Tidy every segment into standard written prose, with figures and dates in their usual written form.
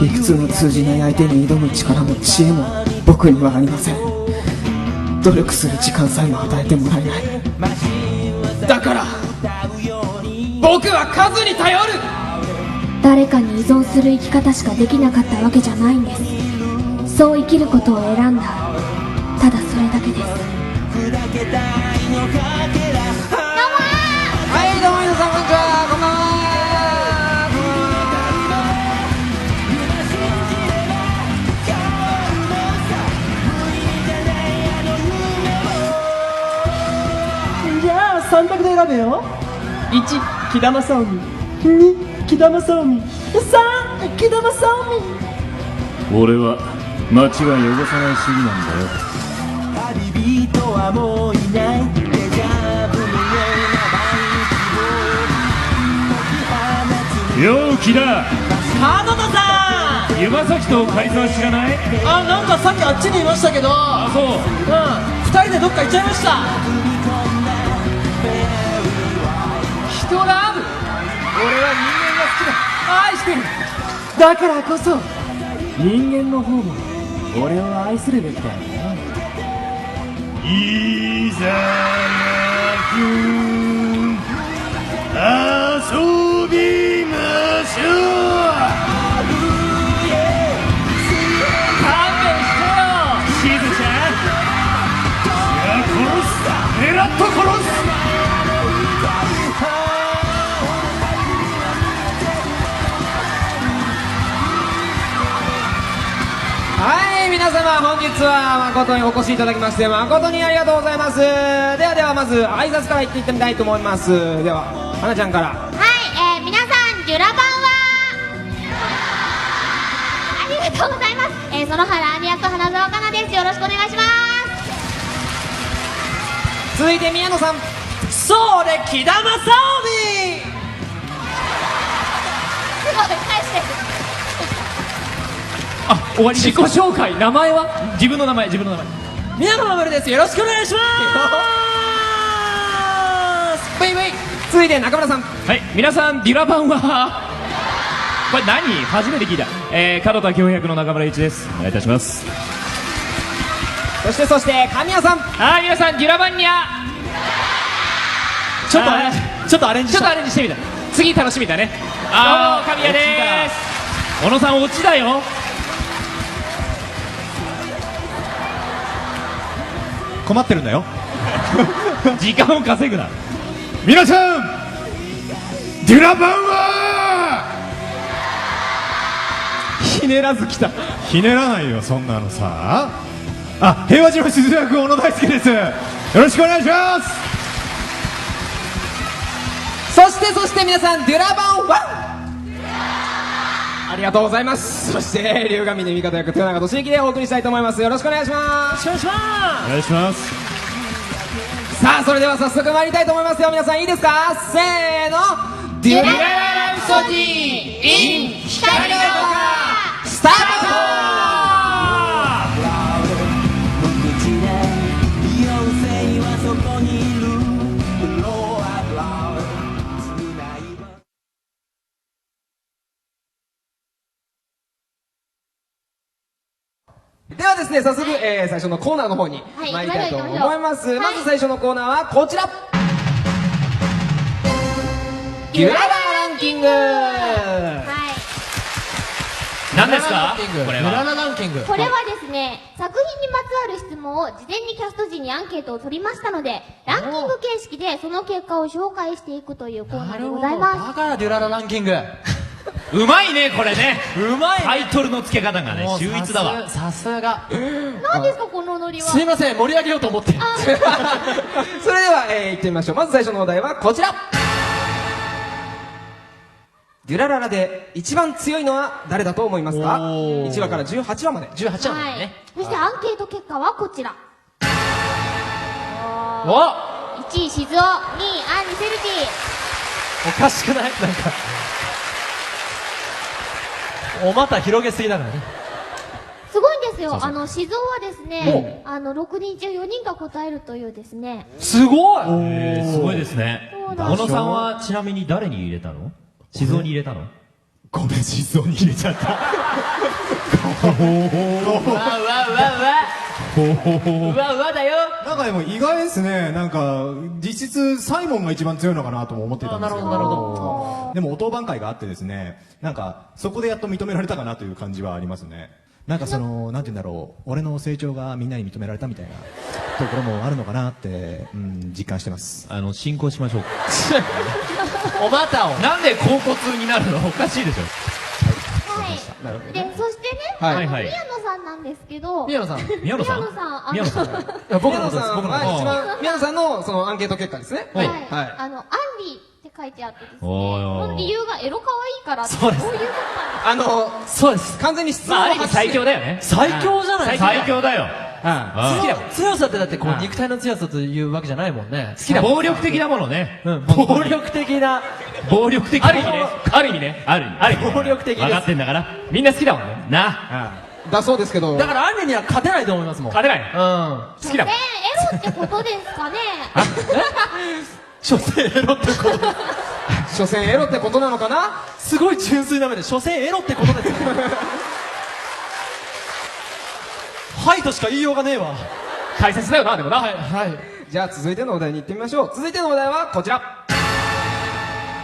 理屈の通じない相手に挑む力も知恵も僕にはありません。努力する時間さえも与えてもらえない。だから僕は数に頼る。誰かに依存する生き方しかできなかったわけじゃないんです。そう生きることを選んだ、ただそれだけです。はい、どうも皆さんこんにちは、こんばんは。じゃあ3択で選べよ。1、木田正臣。2、木田正臣。3、木田正臣。俺は街は汚さない主義なんだよ。旅人はもういない。デジャブのような毎日をよう木田、角田さん。湯葉崎と狩沢知らない？なんかさっきあっちにいましたけど。あ、そう。2人でどっか行っちゃいました。人がある。俺は人間が好きだ。愛してる。だからこそ人間の方も俺を愛するべきだよね。いざく遊びましょう。勘弁してよ。しずちゃん、殺す、狙っと殺す。はい、皆様本日は誠にお越しいただきまして誠にありがとうございます。ではまず挨拶から言っていってみたいと思います。では花ちゃんから。はい、皆さんジュラバンはありがとうございます。園原亜美役花澤香菜です。よろしくお願いします。続いて宮野さん。そうで木田正臣。すごい返してる。あ、終わり。自己紹介。名前は？自分の名前。宮野真守です。よろしくお願いします。ウェイウェイ。続いて中村さん。はい、皆さんデュラバンはこれ何？初めて聞いた。門田恭役の中村一です。お願いいたします。そして神谷さん。はい、皆さんデュラバンニャ。ちょっとアレンジしてみた。次楽しみだね。どうも神谷です。小野さんオチだよ。困ってるんだよ。時間を稼ぐな。皆さんデュラバンはひねらず来た。ひねらないよそんなのさ。あ、平和島静役小野大輔です。よろしくお願いします。そして皆さんデュラバン1。ありがとうございます。そして龍神の味方役豊永俊之でお送りしたいと思います。よろしくお願いします。お願いします。さあそれでは早速参りたいと思いますよ。皆さんいいですか？せーの、デュララプソディ in 光の中スタート。ではですね、早速、最初のコーナーの方に参りたいと思います。まず最初のコーナーはこちら、デュララランキング。何ですかこれは？これはですね、作品にまつわる質問を事前にキャスト陣にアンケートを取りましたので、ランキング形式でその結果を紹介していくというコーナーでございます。だからデュララランキング。うまいねこれね。うまいね。タイトルの付け方がね秀逸だわ。さすが。何ですかこのノリは。すいません、盛り上げようと思って。それでは、行ってみましょう。まず最初のお題はこちら。デュラララで一番強いのは誰だと思いますか？1話から18話まで。18話までね。そしてアンケート結果はこちら。お、1位静雄、2位アンリセルティ。おかしくない？なんかお股広げすぎだからね。すごいんでですよ。静雄はですね、6人中4人が答えるというですね。すごいすごいですね。そうなんです小野さんはちなみに誰に入れたの？静雄に入れたの？ごめん、静雄に入れちゃった。うわうわだよ。なんかでも意外ですね。なんか、実質サイモンが一番強いのかなとも思ってたんですけど。なるほど。でも、お当番会があってですね、なんか、そこでやっと認められたかなという感じはありますね。なんかなんて言うんだろう、俺の成長がみんなに認められたみたいなところもあるのかなって、実感してます。進行しましょうか。おまたを。なんで甲骨になるの？おかしいでしょ。はい。で、そしてね、はいはい宮野さんなんですけど、宮野さん。宮野さん？宮野さん、僕のことです。僕のことです。一番、宮野さんのそのアンケート結果ですね。はい。はい。アンリって書いてあってですね、おーこの理由がエロ可愛いからって、そうですそういうことなんですそうです。完全に質問まあ、あをる意味最強だよね。最強じゃないですか。最強だよ。は強さってだってこう肉体の強さというわけじゃないもんね。好きだもん。暴力的なものね。暴力的な。暴力的なものね。ある意味ね。ある意味。暴力的です。分かってんだから。みんな好きだもんね。な。い。だそうですけど。だからアンリには勝てないと思いますもん。勝てない。うん。好きだもん。エロってことですかね。所詮エロってことです。所詮エロってことなのかな？すごい純粋な目で、所詮エロってことですよ。はいとしか言いようがねえわ。大切だよな、でもな。はい。じゃあ続いてのお題に行ってみましょう。続いてのお題はこちら。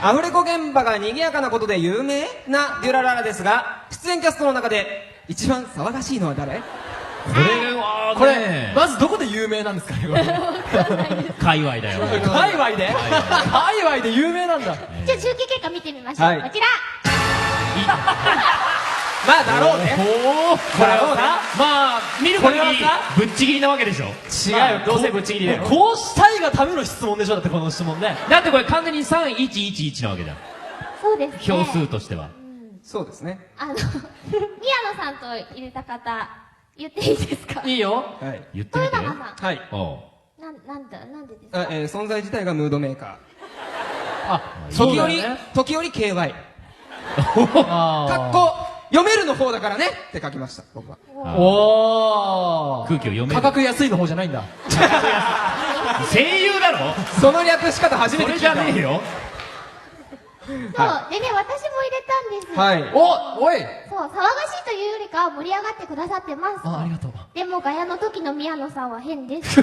アフレコ現場が賑やかなことで有名なデュラララですが、出演キャストの中で一番騒がしいのは誰？これはこれね、まずどこで有名なんですかね、これ。界隈だよ。界隈で界隈で有名なんだ。じゃあ集計結果見てみましょう。はいこちら。まあだろうね。これはさ、まあ、見る限りこれはさ、ぶっちぎりなわけでしょ。違うよ。どうせぶっちぎりだよ。こうしたいがための質問でしょ、だってこの質問ね。だってこれ完全に3111なわけじゃん。そうですね。票数としては。そうですね。宮野さんと入れた方、言っていいですか？いいよ。はい。言ってみて。豊永さはい。おう。なんでですか？存在自体がムードメーカあ、ー。そう時折、だよね。時折 KY。あかっこ、読めるの方だからねって書きました、僕は。おー。空気を読める価格安いの方じゃないんだ。声優だろ？その略し方初めそれて聞いた。じゃねえよ。そう。でね、私も入れたんです。はい。おいそう、騒がしいというよりかは盛り上がってくださってます。ありがとう。でもガヤの時の宮野さんは変です。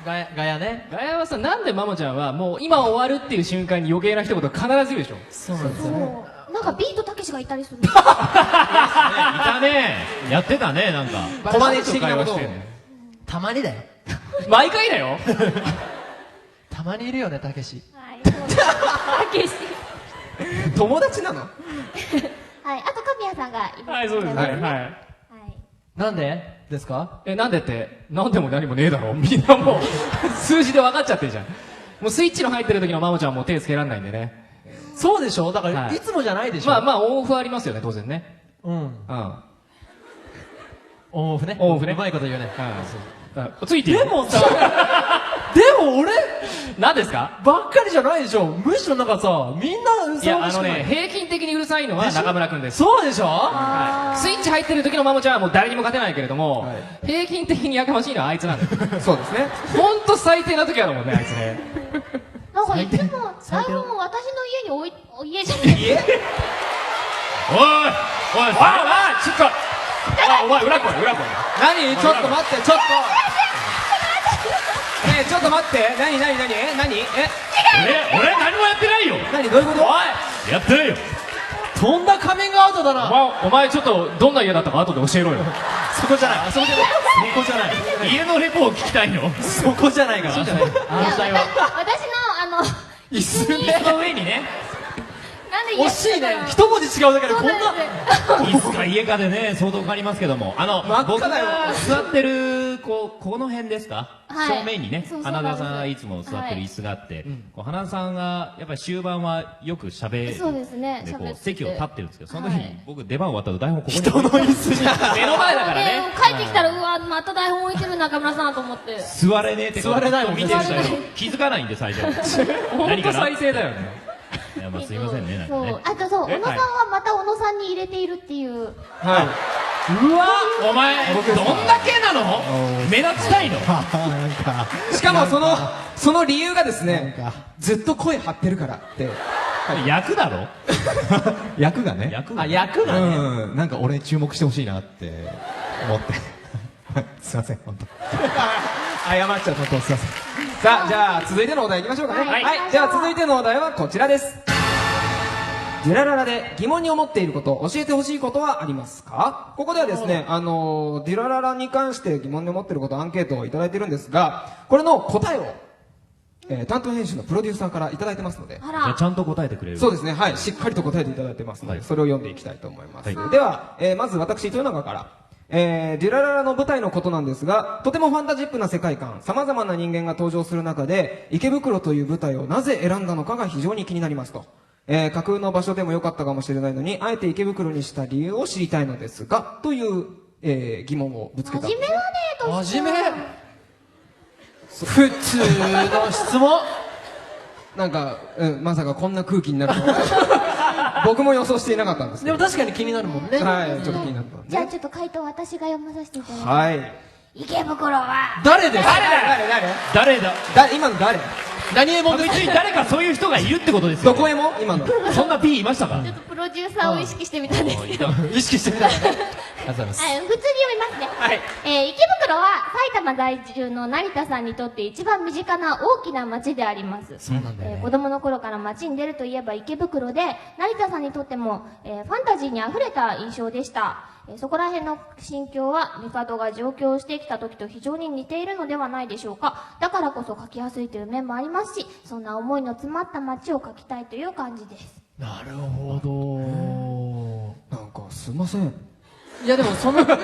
ガヤね。ガヤはさ、なんでマモちゃんはもう今終わるっていう瞬間に余計な一言必ず言うでしょ？そうなんですよね。そう。なんかビートたけしがいたりする。いたね。やってたね、なんか。コマネチ的なことを。たまにだよ。毎回だよ。たまにいるよね、たけし。はい、そうです。たけし。友達なの？はい、あと神谷さんがいる。はい、そうですね。はい。はい。なんでですか？なんでって、なんでも何もねえだろ。みんなもう、数字で分かっちゃってるじゃん。もうスイッチの入ってる時のマモちゃんはもう手つけられないんでね。そうでしょ？だから、はいいつもじゃないでしょ？まあまあ、オンオフありますよね、当然ね。うん。うん。オンオフね。オンオフねうまいこと言うね。ついてる。でもさ、でも俺、何ですか？ばっかりじゃないでしょ？むしろなんかさ、みんな、いや、騒がしくない平均的にうるさいのは中村くんです。そうでしょ？はい。スイッチ入ってる時のマモちゃんはもう誰にも勝てないけれども、平均的にやかましいのはあいつなんだよ。そうですね。ほんと最低な時あるもんね、あいつね。なんかいつも台本を私の家に家じゃない。家？おいおい、ちょっと。お前、裏来い。何？ちょっと待って、ちょっと。ねえ、ちょっと待って。何？俺何もやってないよ。何？どういうこと？やってないよ。とんだカミングアウトだな。お前ちょっとどんな家だったか後で教えろよ。そこじゃない。そこじゃない。そこじゃない。家のレポを聞きたいの。そこじゃないから。いや、私の椅子椅子の上にね。なんで惜しいね。一文字違うだけでこんな。椅子か家かでね、相当変わりますけども。僕が座ってる、この辺ですか？はい正面にねそう、花田さんがいつも座ってる椅子があって、花田さんが、やっぱり終盤はよく喋る。そうですね。で、こう、喋って席を立ってるんですけど、その時にはい僕出番終わったら台本ここに。人の椅子に。目の前だからでね。帰ってきたら、うわ、また台本置いてる中村さんと思って。座れねえって座れないもん見てる人座れない気づかないんで最初。ほんと何かな？最低だよね。いや、まあすいませんね、なんかそうね。。あとそう、小野さんはまた小野さんに入れているっていう。はい。うわお前どんだけなの目立ちたいのなんかしかもその理由がですねなんかずっと声張ってるからって役だろ役がね役あ、役がね。うんなんか俺注目してほしいなって思ってすいません本当謝っちゃったとすいません。さあじゃあ続いてのお題いきましょうかね。はいでは続いてのお題はこちらです。デュラララで疑問に思っていること、教えてほしいことはありますか？ここではですね、デュラララに関して疑問に思っていることアンケートをいただいているんですが、これの答えを、担当編集のプロデューサーからいただいてますので、あじゃあらちゃんと答えてくれるそうですね、はい、しっかりと答えていただいてますので、はいそれを読んでいきたいと思います。はいでは、まず私、豊永から、デュラララの舞台のことなんですが、とてもファンタジックな世界観、様々な人間が登場する中で、池袋という舞台をなぜ選んだのかが非常に気になりますと。架空の場所でもよかったかもしれないのに、あえて池袋にした理由を知りたいのですが、という、疑問をぶつけたんですね。真面目だねとし真面目普通の質問なんか、まさかこんな空気になるとは僕も予想していなかったんですけど。でも確かに気になるもんね。はい、ちょっと気になったんで。じゃあちょっと回答私が読まさせていただきます。はい。池袋は誰ですか誰だ今の誰何エモン別に誰かそういう人がいるってことですよどこへも今の。そんな P いましたかちょっとプロデューサーを意識してみたんですけど、意識してみたらね。ありがとうございます。普通に読みますね。はい。池袋は埼玉在住の成田さんにとって一番身近な大きな街であります。そうなんだよね子供の頃から街に出るといえば池袋で、成田さんにとっても、ファンタジーに溢れた印象でした。そこら辺の心境は帝が上京してきた時と非常に似ているのではないでしょうか。だからこそ書きやすいという面もありますし、そんな思いの詰まった街を書きたいという感じです。なるほど。なんか、すいません。いやでもその通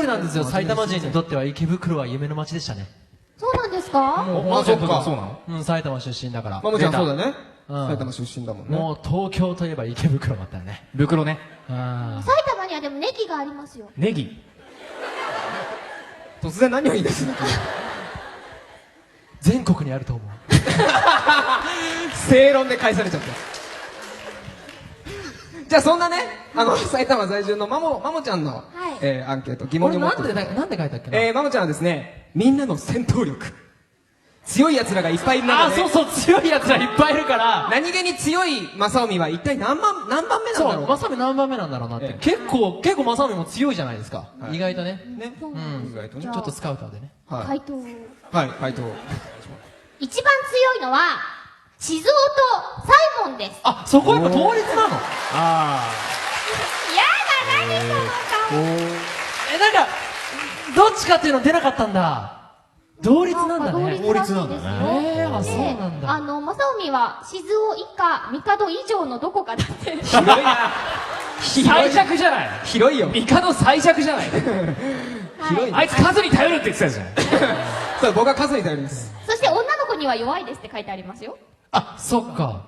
りなんですよ。埼玉人にとっては池袋は夢の街でしたね。そうなんですか？あ、そっか。そうなのうん、埼玉出身だから。マモちゃんそうだね。うん埼玉出身だもんね。もう東京といえば池袋だったよね。袋ねうん。埼玉にはでもネギがありますよ。ネギ突然何を言い出すの全国にあると思う。正論で返されちゃった。じゃあそんなね、埼玉在住のマモちゃんの、アンケート、疑問に思ってる。なんで書いたっけな。マモちゃんはですね、みんなの戦闘力。強い奴らがいっぱいいる中あ、で、そうそう、強い奴らいっぱいいるから。何気に強い正臣は一体何番目なんだそう、ろうまさみ何番目なんだろうなって。結構まさみも強いじゃないですか。意外とね。ね。うん。意外とね。ちょっとスカウターでね。はい。回答。はい、回答。一番強いのは、静雄とサイモンです。あ、そこやっぱ同率なの。あやだ、何その顔。なんか、どっちかっていうの出なかったんだ。同率なんだね。同率なんですよ。あ、そうなんだ。正臣は、静雄以下、帝以上のどこかだって。広いな。あ最弱じゃない広いよ。帝最弱じゃない広いあいつ数に頼るって言ってたじゃんそう、僕は数に頼ります。そして女の子には弱いですって書いてありますよ。あ、そっか。